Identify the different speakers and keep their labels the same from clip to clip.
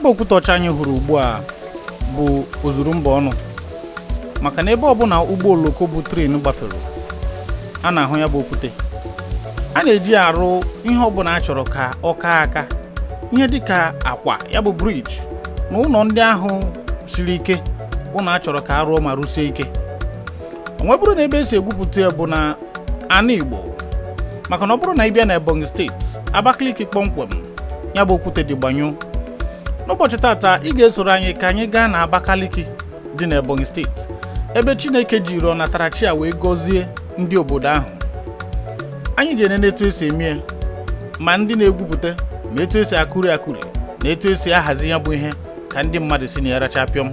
Speaker 1: bụ okwute ọcha anyị hụrụ ugbu a bụ ozurumba ọnụ maka na ebe ọbụla ụgbọ oloko bụ tren gbafere a na-ahụ ya bụ okwute. A na-eji arụ ihe ọbụla a chọrọ ka ọ kaa aka, ihe dịka akwa ya bụ briji na ụlọ ndị ahụ siri ike, ụlọ a chọrọ ka arụọ ma rụsie ike. Onwe bụrụ na ebe esi egwupụta bụ na ana Igbo, maka na ọ bụrụ na ị bịa na Ebonyi steeti Abakaliki kpọmkwem ya bụ okwute dị gbanyụ. N'ụbọchị tata ị ga-esoro anyị ka anyị gaa na Abakaliki dị na Ebonyi steeti, ebe Chineke jiri ọnatarachi a wee gọzie ndị obodo ahụ. Anyị ga-enene etu esi eme ma ndị na-egwupụta, ma etu esi akụri na etu esi ahazi ya bụ ihe ka ndị mmadụ si na ya racha pịọm.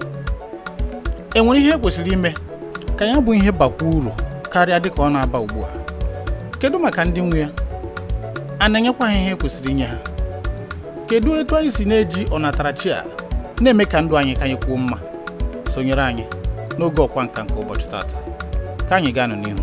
Speaker 1: Enwere ihe kwesịrị ime ka ya bụ ihe bakwa uru karịa dịka ọ na-aba ugbu a. Kedu maka ndị nwe ya? A na-enyekwa ha ihe kwesịrị inye ha? Kedu etu anyị si na-eji ọnatarachi a na-eme ka ndụ anyị ka anyị kwuo mma? Sonyere anyị n'oge ọkwa nka nke ụbọchị tata, ka anyị gaa n'ihu.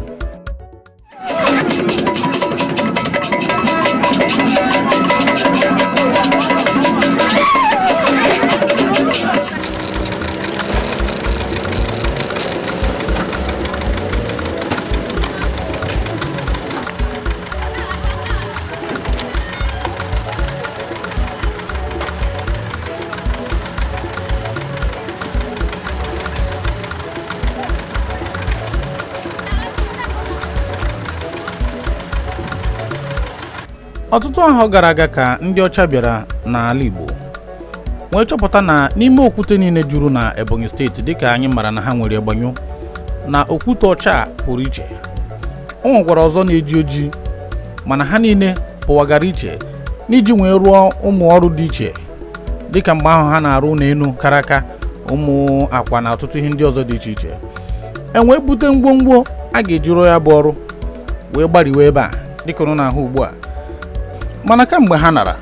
Speaker 1: Ọtụtụ ahọ gara aga ka ndị ọcha bịara n'ala Igbo wee chọpụta na n'ime okwute niile juru na Ebonyi steeti dịka anyị mara na ha nwere gbanyụ na okwute ọcha pụrụ iche. O nwekwara ọzọ na-eji oji, mana ha niile pụwagara iche n'iji wee rụọ ụmụ ọrụ dị iche, dịka mgbe ahụ ha na-arụ n'elu karaka, ụmụ akwa na ọtụtụ ihe ndị ọzọ dị iche iche. Enwee bute ngwongwo a ga-eji rụọ ya bụ ọrụ wee gbariwe ebe a dịka unu na-ahụ ugbu a. Mana kamgbe ha nara,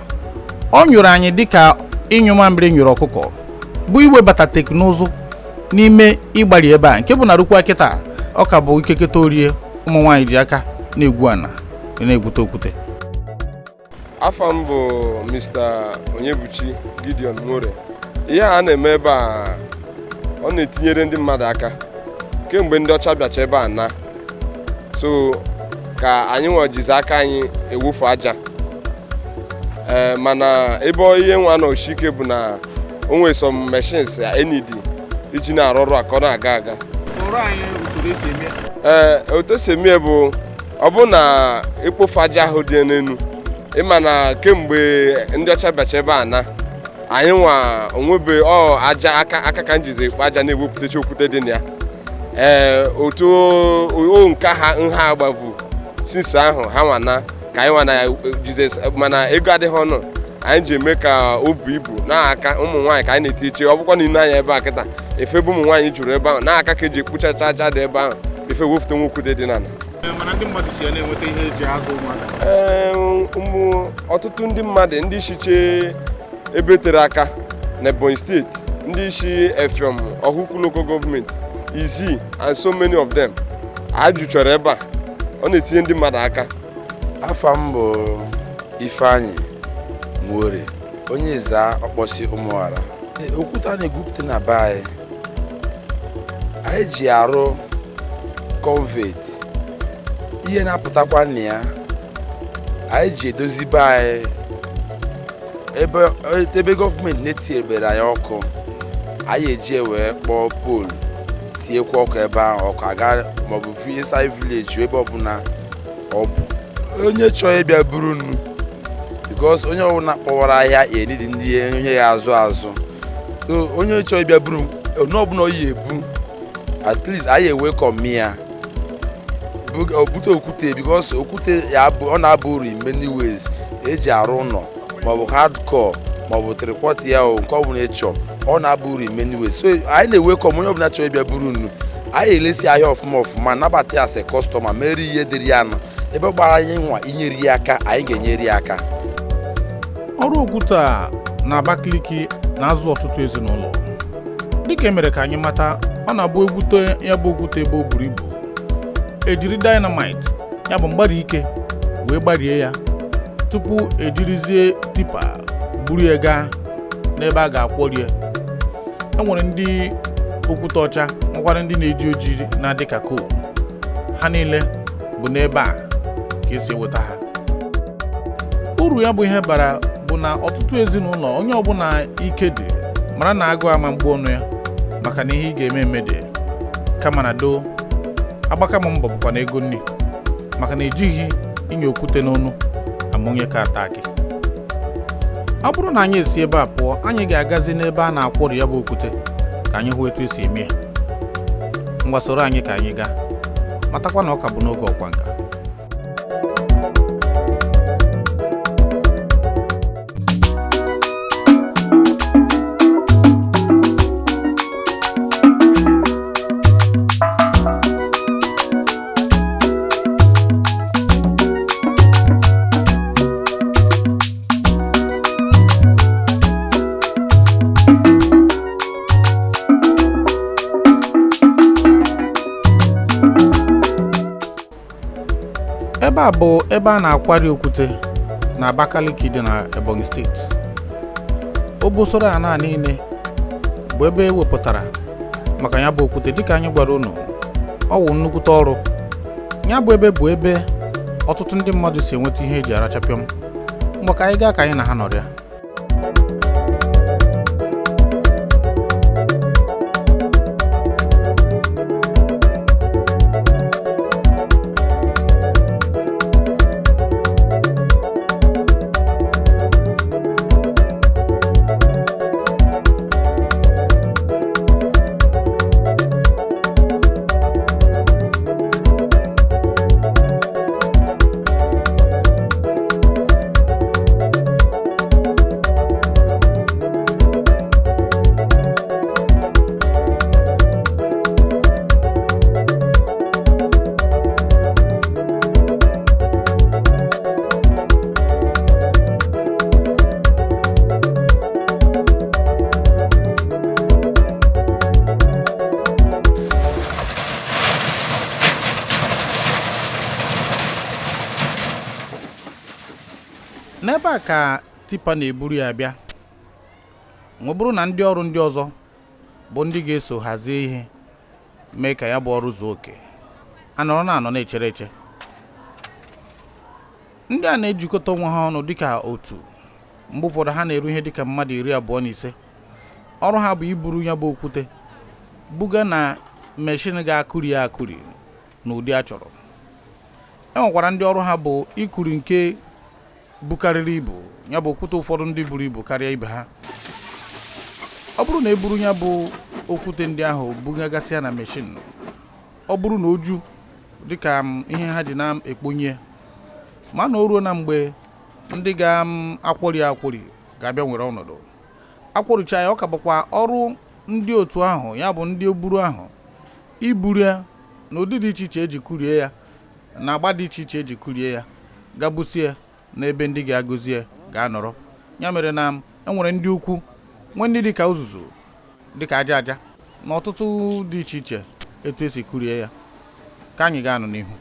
Speaker 1: ọ nyụrụ anyị dịka ịnyụ mamịrị nyụrụ ọkụkọ, bụ iwebata teknụzụ n'ime ịgbari ebe a, nke bụ na rukwa kịta ọ ka bụ ikeketa orie ụmụ nwaanyị ji aka na-egwu ana na-egwute okwute.
Speaker 2: Afọ m bụ Mr. Onyebuchi Gideon More. Ihe a na-eme ebe a, ọ na-etinyere ndị mmadụ aka kemgbe ndị ọcha bịacha ebe a na so ka anyị nwejizi aka anyị ewufu aja. Mana ebe ihe nwa na oshike bụ na o nwere some machines NED iji na-arụ ọrụ aka ọ na-aga aga.
Speaker 1: Ọrụ anyị usoro esi eme.
Speaker 2: Otu esi eme bụ ọ bụ na ekpofu aja ahụ dị n'elu. Ịma na kemgbe ndị ọcha bịacha ebe a na anyị nwa onwebe aja aka ka njizi ekpo aja na-ewepụtacha okwute dị na ya. Otu nke ha agbavu since ahụ ha nwana ka anyị nwa na Jizọs, mana ego adịghị ọnụ, anyị ji eme ka o bu ibu na-aka ụmụ nwaanyị ka anyị na-eti iche. Ọ bụkwa na ine anya ebe a kịta efe bụ ụmụ nwaanyị juru ebe ahụ na-aka ka eji ekpuchacha aja dị ebe ahụ efe wefute nwokwute dị n'ala.
Speaker 1: Mana ndị mmadụ si ya na-enweta ihe eji azụ ụmụaka.
Speaker 2: Ọtụtụ ndị mmadụ ndị shiche ebe tere aka na Ebonyi steeti, ndị isi Efiom, Ọhụkwu local government, Izi and so many of them ajụchara ebe a, ọ na-etinye ndị mmadụ aka.
Speaker 3: Afọ m bụ Ifeanyị Nwore, onye Eza Ọkpọsị Ụmụara. Okwute a na-egwupụta na be anyị ji arụ convert, ihe na-apụtakwa na ya anyị ji edozi be anyị ebe gọọmenti na-etinyebere anyị ọkụ, anyị eji wee kpọọ poolu tinyekwa ọkụ ebe ahụ, ọkụ aga maọbụ inside village ebe ọbụla ọ bụ. Onye chọọ ịbịa buru nnu, because onye ọbụla kpọwara ahịa enidi ndị onye ya azụ. So onye chọọ ịbịa buru onye ọbụla oyi ebu, at least anyị ewekọm ya bute okwute, because okwute ya ọ na-aba uru in many ways. Eji arụ ụlọ maọbụ hardcore maọbụ three-quarter ya nke ọbụla ịchọ, ọ na-aba uru in many ways. So anyị na-ewekọm onye ọbụla chọọ ịbịa buru nnu, anyị elesi ahịa ọfụma nabata ya as customer, mere ihe dịrị ya nọ ebe gbara anyị nwa inyere ya aka, anyị ga-enyere ya aka.
Speaker 1: Ọrụ okwute a na Abakaliki na-azụ ọtụtụ ezinụlọ. Dịka emere ka anyị mata, ọ na-abụ egwute ya bụ okwute ebe o buru ibu, ejiri dynamite ya bụ mgbari ike wee gbarie ya tupu ejirizie tipa buru ya gaa n'ebe a ga-akwọrie. Enwere ndị okwute ọcha, nwekwara ndị na-eji ojii na-adị ka coal. Ha niile bụ n'ebe a ka esi eweta ha. Uru ya bụ ihe bara bụ na ọtụtụ ezinụlọ onye ọbụla ike dị mara na agụ ama mgbu ọnụ ya maka na ihe ị ga-eme eme dị kama na doo agbaka m mbọ bụkwa na ego nri maka na ejighị inye okwute n'ọnụ amụnye ka ata akị. Ọ bụrụ na anyị esi ebe a pụọ, anyị ga-agazi n'ebe a na-akwọrọ ya bụ okwute ka anyị hụ etu esi eme ya. Ngwa soro anyị ka anyị gaa, matakwa na ọ ka bụ n'oge ọkwa nka. Ebe a bụ ebe a na-akwari okwute na Abakaliki dị na Ebonyi steeti. Obosoro a niile bụ ebe ewepụtara maka ya bụ okwute dịka anyị gwara unu. Ọ wụ nnukwute ọrụ. Ya bụ ebe bụ ebe ọtụtụ ndị mmadụ si enweta ihe eji arachapịọm. Mgbe ka anyị gaa ka anyị na ha nọrịa. N'ebe a ka tipa na-eburu ya bịa. Ọ bụrụ na ndị ọrụ ndị ọzọ bụ ndị ga-eso hazie ihe mee ka ya bụ ọrụ zuo oke, anọrọ na-echere eche. Ndị a na-ejikọta onwe ha ọnụ dịka otu. Mgbe ụfọdụ ha na-eru ihe dịka mmadụ 25. Ọrụ ha bụ iburu ya bụ okwute buga na meshin ga-akụri ya akụri n'ụdị a chọrọ. Enwekwara ndị ọrụ ha bụ ikuri nke bukarịrị ibu, ya bụ okwute ụfọdụ ndị buru ibu karịa ibe ha. Ọ bụrụ na eburu ya bụ okwute ndị ahụ bugagasịa na meshin, ọ bụrụ na oju dịka ihe ha ji na-ekponye, ma na o ruo na mgbe ndị ga-akwọri ga-abịa nwere ọnọdụ akwọricha ya, ọ ka bụkwa ọrụ ndị otu ahụ, ya bụ ndị oburu ahụ, iburu ya n'ụdị dị iche iche eji kurie ya na agba dị iche iche eji kurie ya gabusie n'ebe ndị ga-agụzie ga-anọrọ. Ya mere na enwere ndị ukwu, nwe ndị dịka uzuzu, dịka aja aja na ọtụtụ dị iche iche etu esi kurie ya. Ka anyị ga-anọ n'ihu.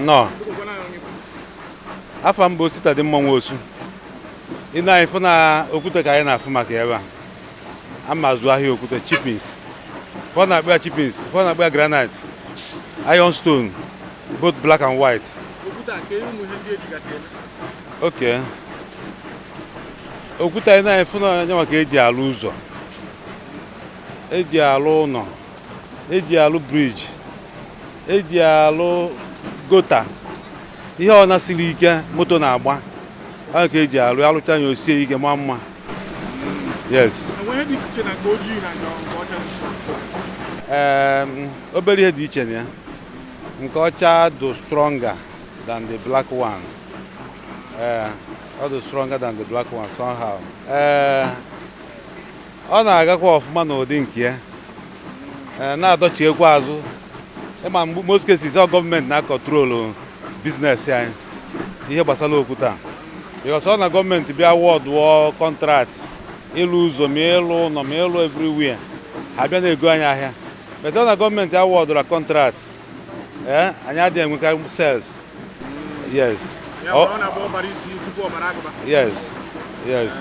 Speaker 4: No. Afa m bụ Sita dị mmanwụ osu. ina ifu na okwute ka anyị na-afụ maka ebe a amazụ ahịa okwute chippings fọ na-akpọ chippings fọ na-akpọ granite iron stone both black and white. Okay. Okwute anyị na-efu na onye maka eji alụ ụzọ, eji alụ ụlọ, eji alụ briji, eji alụ gota, ihe ọ na-asịrị ike moto na-agba ọ ka eji alụ alụcha anya osie ike ma mma. Yes. Obere ihe dị iche na ya, nke ọcha do stronger than the black one. Ọ dị stronger than the black one somehow. Ọ na-agakwa ọfụma n'ụdị nke ya, na-adọchiekwa azụ. Ịma most cases ọ gọọmenti na-akọntrolu biznes anyị ihe gbasara okwute a. Because ọ na gọọmenti bịa wọdụọ kọntrakt ịlụ ụzọ ma ịlụ ụlọ ma ịlụ everywhere ha bịa na-ego anyị ahịa. But ọ na gọọmenti awọdụra kọntrakt anyị adịghị enweka sales. Yes. Yes. Yes.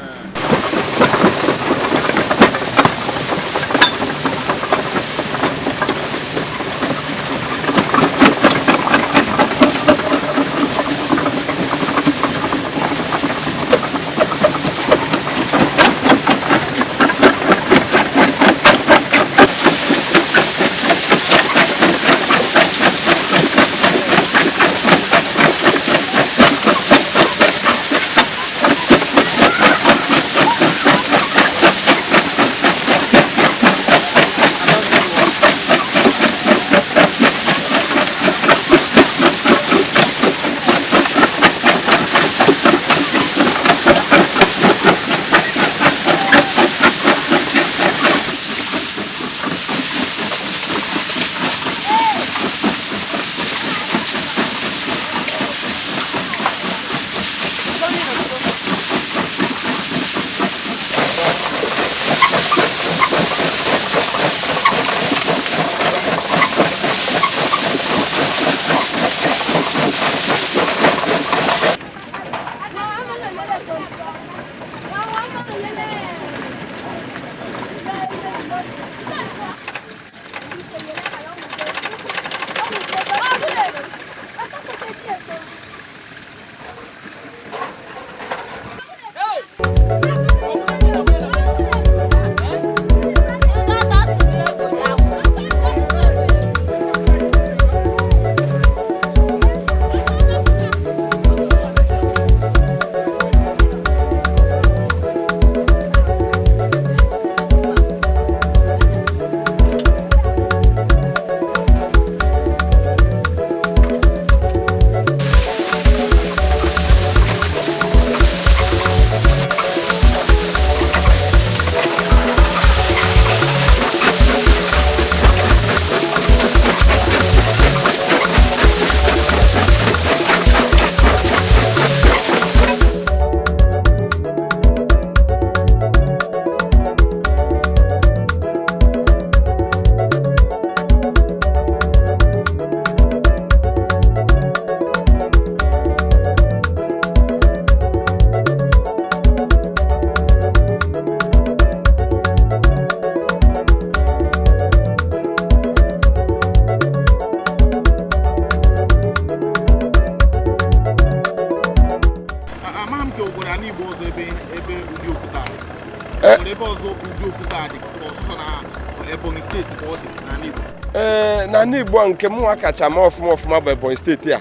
Speaker 2: na Igbo nke m kacha ma ọfụma bụ Ebonyi steeti a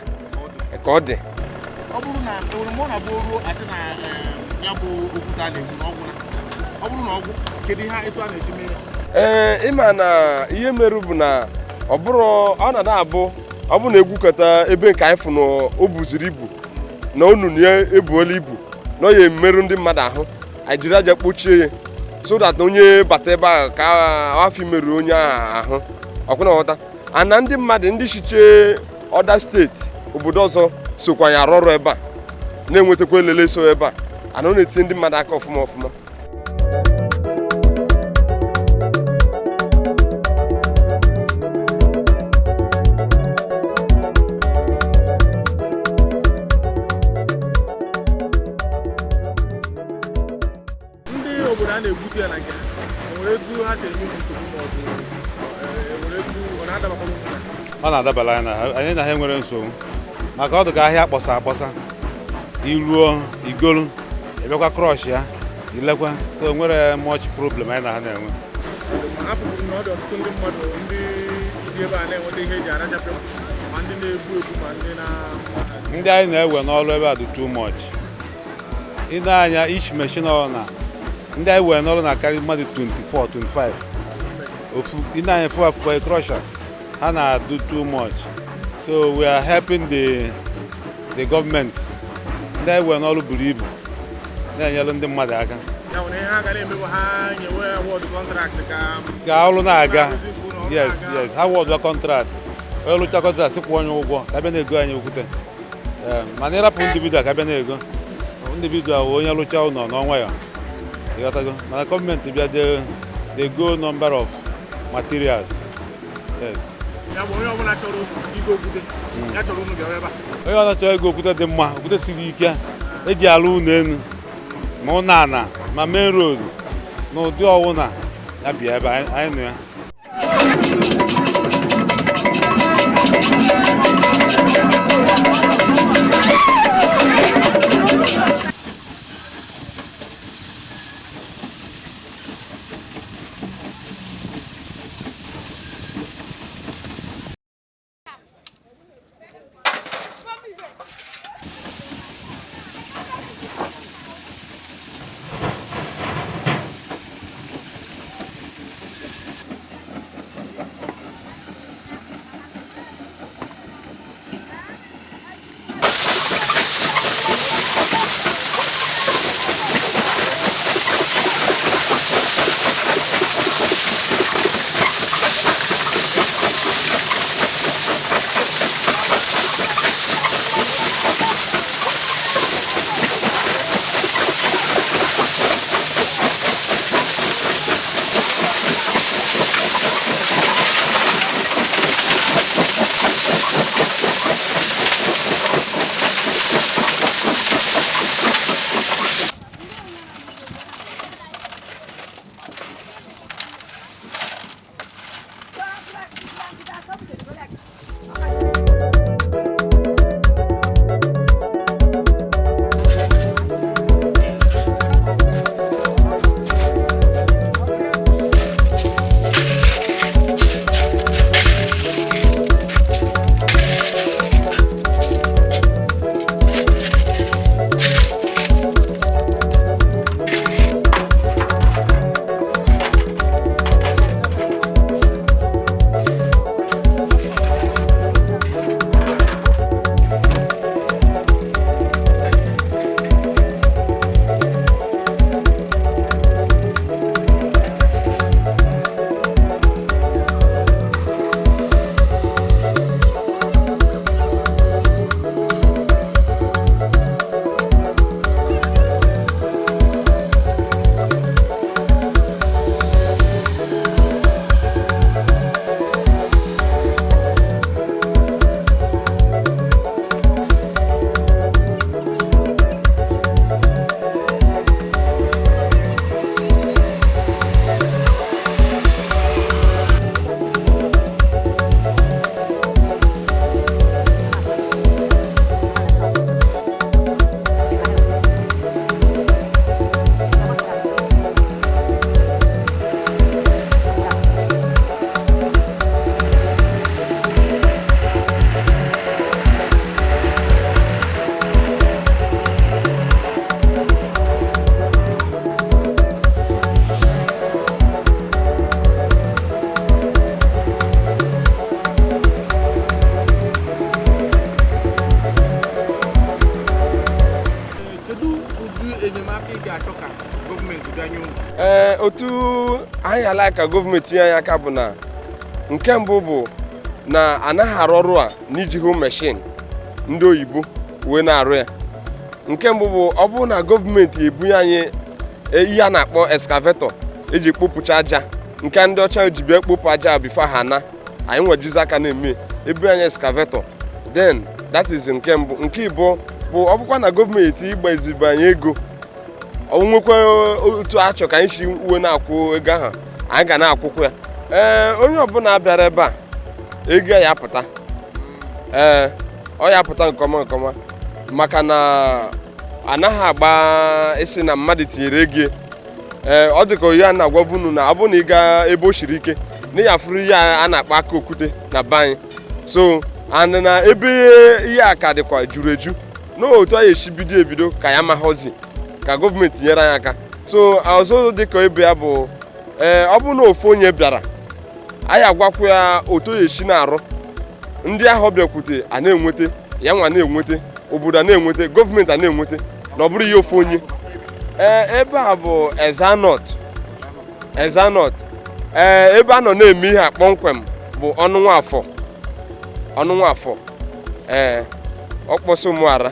Speaker 2: ka ọ dị.
Speaker 1: Ọ bụrụ na oroma na bụrụ asị na ya bụ okwute a na-egbu na ọgwụ na ọ bụrụ na ọgwụ kedu ihe etu a na-esi mee?
Speaker 2: Ịma na ihe merụ bụ na ọ na-abụ ọ bụ na egwukọta ebe nke anyị fụ na o buziri ibu na onunu ya ebuola ibu na ọ ya emerụ ndị mmadụ ahụ anyị jiri aja kpochie ya so that onye bata ebe ahụ ka afọ imerụ onye ahụ ọkwụna ọghọta ana ndị mmadụ ndị chiche ọda steeti obodo ọzọ sokwa ya arụ ọrụ ebe a na-enwetakwa elele so ebe a ana ọ na-etinye ndị mmadụ aka ọfụma.
Speaker 5: a na-ebute ya na nke nwere etu ha si enye nsogbu ma ọ bụ nwere etu ọ na-adabakwa
Speaker 4: ọ na-adabara anyị na ha nwere nsogbu maka ọ dị ka ahịa akpọsa iruo igolu ebekwa krọsh ya ilekwa so nwere much problem anyị na ha na-enwe
Speaker 5: apụrụ na ọ dị ọtụtụ ndị mmadụ ndị dị ebe a na-enweta ihe eji arachapụ ma ndị na-ebu ebu ma ndị
Speaker 4: anyị na-ewe n'ọrụ ebe a dị too much ịna anya each machine ọ na ndị anyị were n'ọrụ na-akarị mmadụ 24 25 ofu ịna anya full for a crusher ha na-do too much so we are helping the government ndị anyị were n'ọrụ buru ibu na-enyere ndị mmadụ aka ka ọrụ na-aga yes ha wọdụ kọntrakt onye lụcha kọntrakt sịkwa onye ụgwọ ka bịa na-ego anyị okwute mana ịrapụ individual ka bịa na-ego individual onye lụcha ụlọ n'ọnwa ya ịghọtago mana gọọmenti bịa they go number of materials yes
Speaker 5: onye ọbụla chọrọ
Speaker 4: ego okwute dị mma okwute siri ike eji alụ ụlọ elu ma ụlọ ana ma main road na ụdị ọwụna ya bịa ebe anyị nụ ya
Speaker 2: otu anyị ala ka gọọmenti anyị aka bụ na nke mbụ bụ na anaghị arụ ọrụ a n'iji hụ meshin ndị oyibo wee na-arụ ya. Nke mbụ bụ ọ bụrụ na gọọmenti ebunye anyị ihe a na-akpọ excavator eji ekpopụcha aja nke ndị ọcha ji bịa ekpopụ aja bifo ha na anyị nwejuzi aka na-eme ebunye anyị excavator, then that is nke mbụ. Nke ịbụọ bụ ọ bụkwa na gọọmenti ịgba ezigbo anyị ego, ọ nwekwa otu achọ ka anyị si uwe na-akwụ ego ahụ anyị ga na-akwụkwọ ya onye ọbụla bịara ebe a ego ya apụta ọ ya apụta nke ọma maka na anaghị agba isi na mmadụ tinyere ego ọ dị ka oyi a na-agwabu unu na ọ bụ na ị gaa ebe o siri ike na ya furu ihe a na-akpa aka okwute na be anyị so and na ebe ihe a ka dịkwa juru eju n'otu anyị esi ebido ka ya maghọzi ka gọọmenti nyere anyị aka so ọzọ dịka ebe ya bụ ọ bụ na ofu onye bịara anyị agwakwu ya otu ya esi na-arụ ndị ahụ bịakwute a na-enweta ya nwa na-enweta obodo a na-enweta gọọmenti a na-enweta na ọ bụrụ ihe ofu onye ebe a bụ Ezanọt ebe a nọ na-eme ihe a kpọmkwem bụ ọnụ Nwafọ ọkpọsị Ụmụara